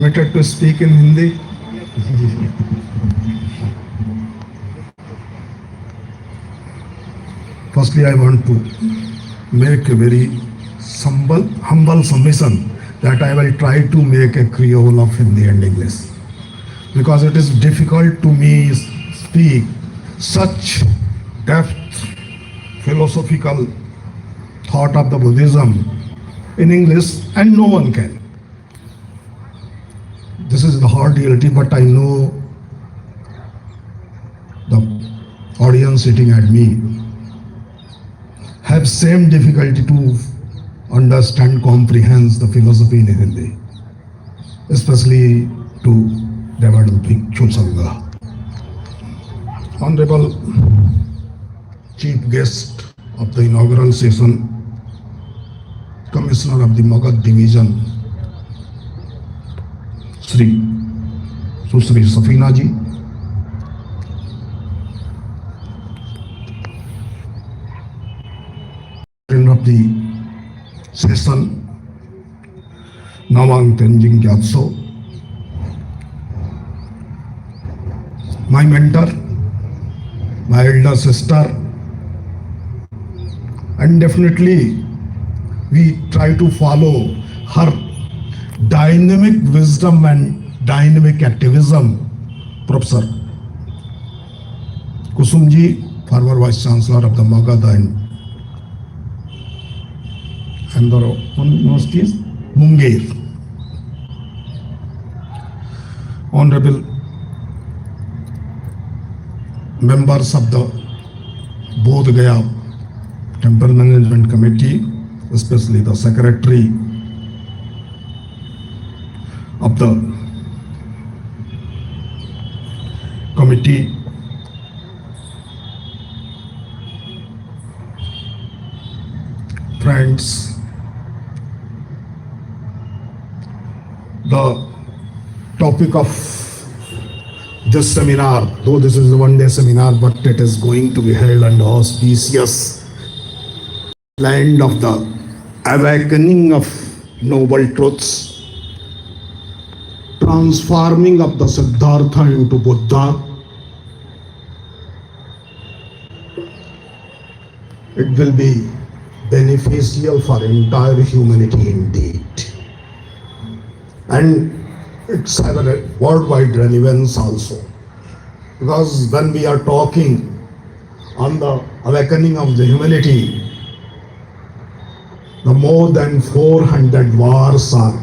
Permitted to speak in Hindi. Firstly, I want to make a very humble submission that I will try to make a Creole of Hindi and English, because it is difficult to me speak such depth philosophical thought of the Buddhism in English, and no one can. This is the hard reality, but I know the audience sitting at me have same difficulty to understand, comprehend the philosophy in Hindi, especially to Devadal Bhikshu Sangha. Honorable Chief Guest of the inaugural session, Commissioner of the Magadh Division, Susri Safina ji, of the session, Nawang Tenjing Gyatso, my mentor, my elder sister, and definitely we try to follow her dynamic wisdom and dynamic activism, Professor Kusumji, former Vice Chancellor of the Magadh and the university is Munger. Honorable members of the Bodhgaya Temple Management Committee, especially the Secretary of the committee, friends, the topic of this seminar, though this is a one-day seminar, but it is going to be held under auspicious land of the awakening of noble truths, transforming of the Siddhartha into Buddha. It will be beneficial for entire humanity indeed. And it's have a worldwide relevance also. Because when we are talking on the awakening of the humanity, the more than 400 wars are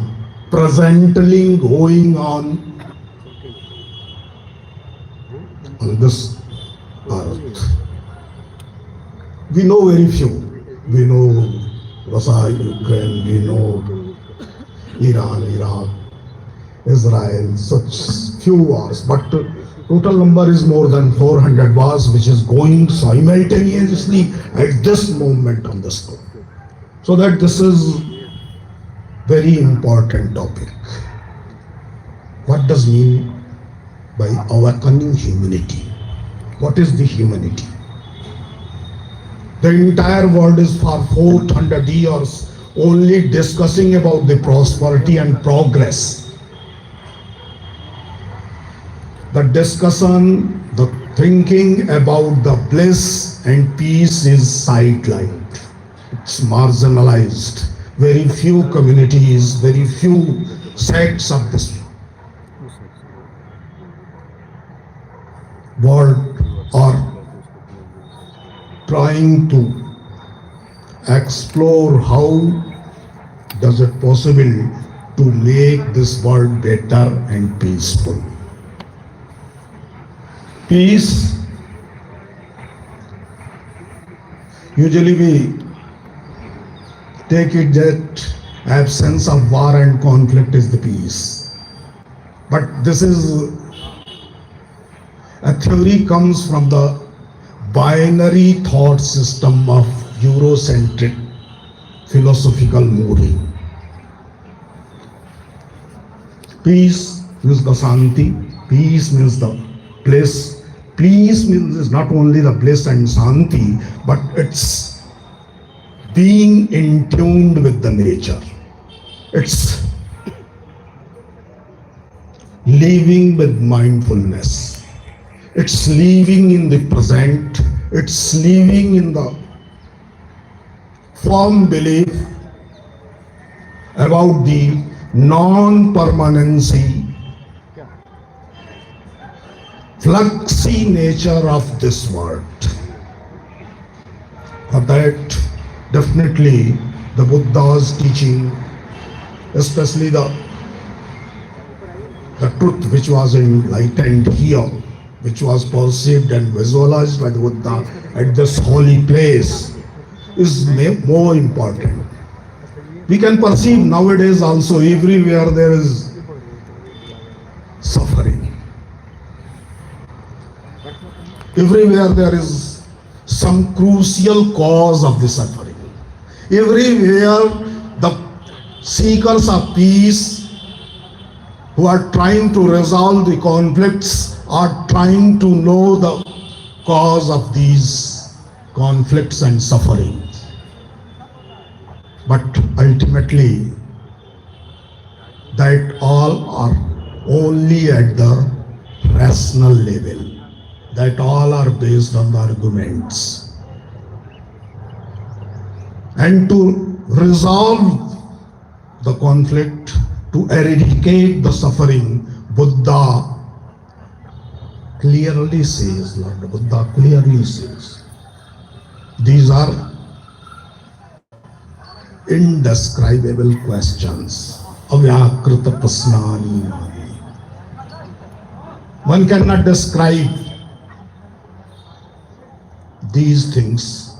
presently going on this earth. We know very few. We know Russia, Ukraine, we know Iran, Iraq, Israel, such few wars, but total number is more than 400 wars which is going simultaneously at this moment on the scope. So that this is very important topic. What does mean by awakening humanity? What is the humanity? The entire world is for 400 years only discussing about the prosperity and progress. The discussion, the thinking about the bliss and peace is sidelined. It's marginalized. Very few communities, very few sects of this world are trying to explore how does it possible to make this world better and peaceful. Peace, usually we take it that absence of war and conflict is the peace. But this is a theory comes from the binary thought system of Eurocentric philosophical moving. Peace means the Shanti, peace means the bliss. Peace means not only the bliss and Shanti, but it's being in tune with the nature. It's living with mindfulness. It's living in the present. It's living in the firm belief about the non-permanency, fluxy nature of this world. For that, definitely the Buddha's teaching, especially the truth which was enlightened here, which was perceived and visualized by the Buddha at this holy place, is more important. We can perceive nowadays also everywhere there is suffering. Everywhere there is some crucial cause of the suffering. Everywhere the seekers of peace who are trying to resolve the conflicts are trying to know the cause of these conflicts and sufferings. But ultimately, that all are only at the rational level. That all are based on the arguments. And to resolve the conflict, to eradicate the suffering, Buddha clearly says, Lord Buddha clearly says, these are indescribable questions. Avyakrita prasnani. One cannot describe these things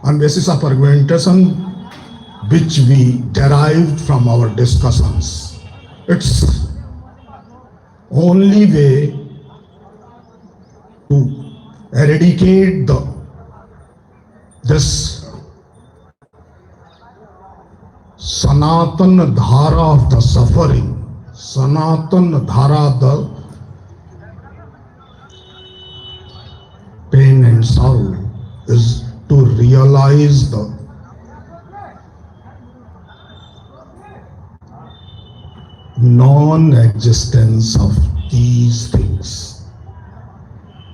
on basis of argumentation which we derived from our discussions. It's only way to eradicate this Sanatan Dhara of the suffering, Sanatan Dhara of the pain and sorrow, is to realize the non-existence of these things,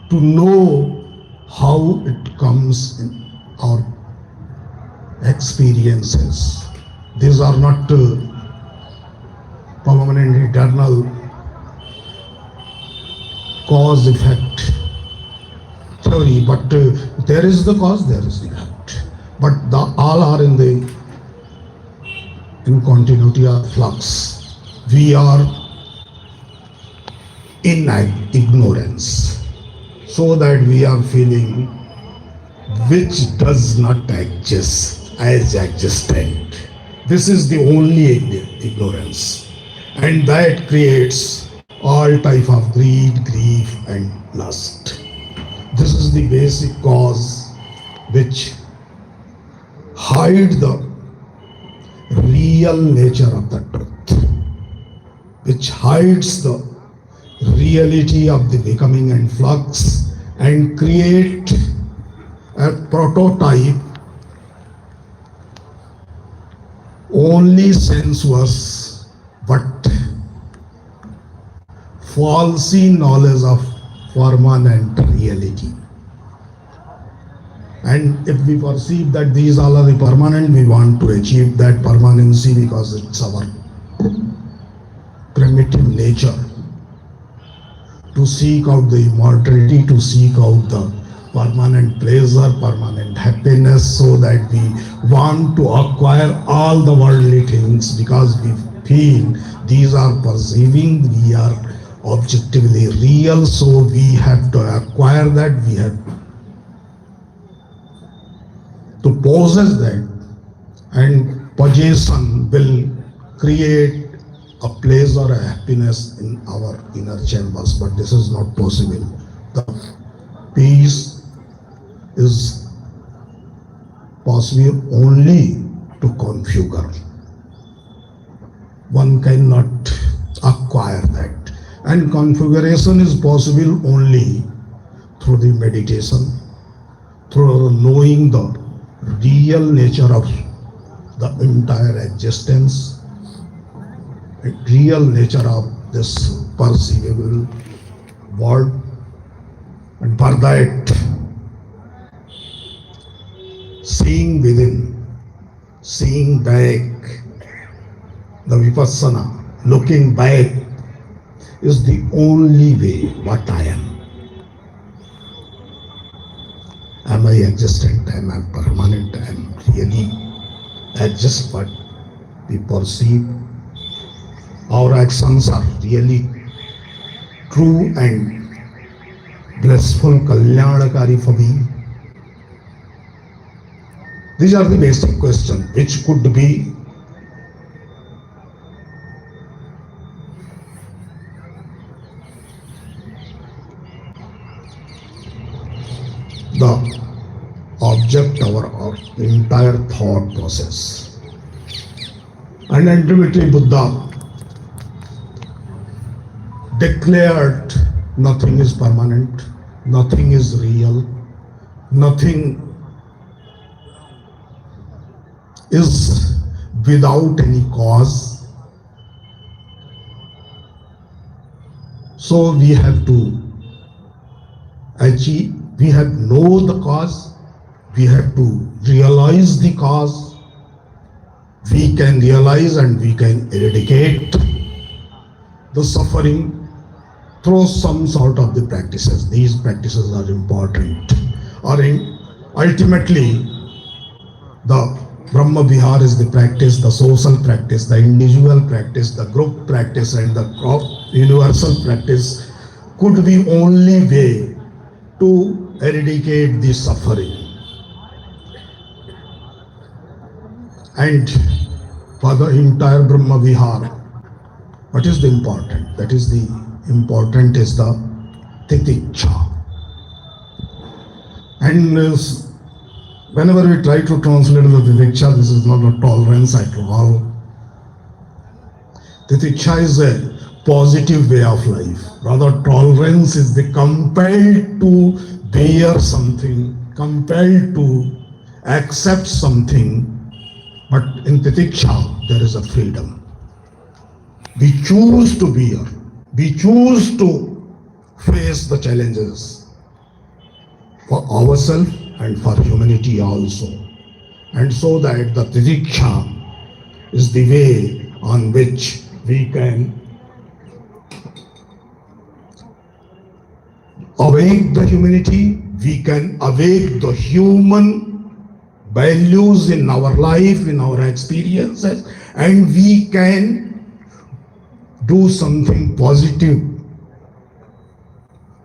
to know how it comes in our experiences. These are not permanent, eternal cause-effect theory, but there is the cause, there is the effect. But all are in continuity of flux. We are in ignorance, so that we are feeling which does not exist as existent. This is the only ignorance, and that creates all type of greed, grief and lust. This is the basic cause which hide the real nature of the truth, which hides the reality of the becoming and flux, and create a prototype only sensuous but falsy knowledge of permanent reality. And if we perceive that these all are the permanent, we want to achieve that permanency because it's our primitive nature to seek out the immortality, to seek out the permanent pleasure, permanent happiness, so that we want to acquire all the worldly things because we feel these are perceiving, we are objectively real, so we have to acquire that, we have to possess that, and possession will create a pleasure, a happiness in our inner chambers, but this is not possible. The peace is possible only to configure. One cannot acquire that. And configuration is possible only through the meditation, through knowing the real nature of the entire existence, the real nature of this perceivable world, and for that, seeing within, seeing back, the vipassana, looking back, is the only way what I am. Am I existent? Am I permanent? Am I really exist what we perceive? Our actions are really true and blissful, kalyanakari for me? These are the basic questions which could be the object of our entire thought process. And ultimately Buddha declared nothing is permanent, nothing is real, nothing is without any cause. So we have to achieve, we have to know the cause, we have to realize the cause, we can realize and we can eradicate the suffering through some sort of the practices. These practices are important. Ultimately, the Brahma Vihar is the practice, the social practice, the individual practice, the group practice, and the universal practice could be only way to eradicate the suffering. And for the entire Brahma Vihar, what is the important? That is the important is the titiksha. And whenever we try to translate the titiksha, this is not a tolerance at all. Titiksha is a positive way of life. Rather, tolerance is the compelled to bear something, compelled to accept something. But in titiksha, there is a freedom. We choose to bear. We choose to face the challenges for ourselves and for humanity also. And so that the titiksha is the way on which we can awake the humanity, we can awake the human values in our life, in our experiences, and we can do something positive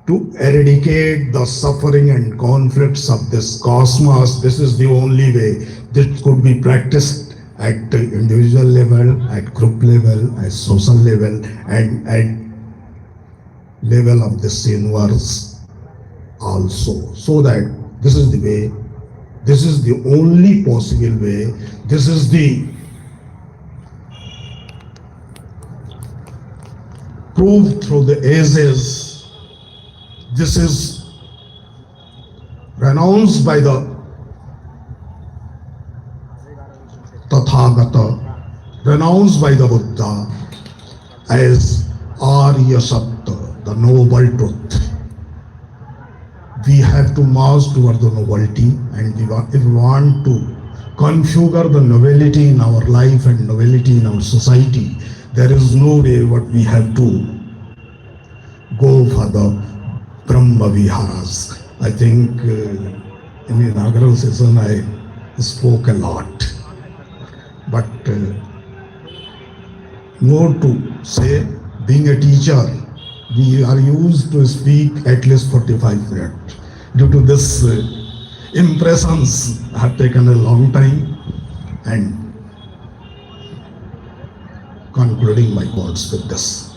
to eradicate the suffering and conflicts of this cosmos. This is the only way that could be practiced at the individual level, at group level, at social level, and at level of this universe also. So that this is the way, this is the only possible way, this is the proved through the ages, this is renounced by the Tathagata, renounced by the Buddha as Arya Sattva, the noble truth. We have to march toward the nobility, and if we want to configure the nobility in our life and nobility in our society, there is no way but we have to go for the Brahma Viharas. I think in the inaugural session I spoke a lot, but more to say, being a teacher, we are used to speak at least 45 minutes. Due to this impressions have taken a long time, and concluding my words with this.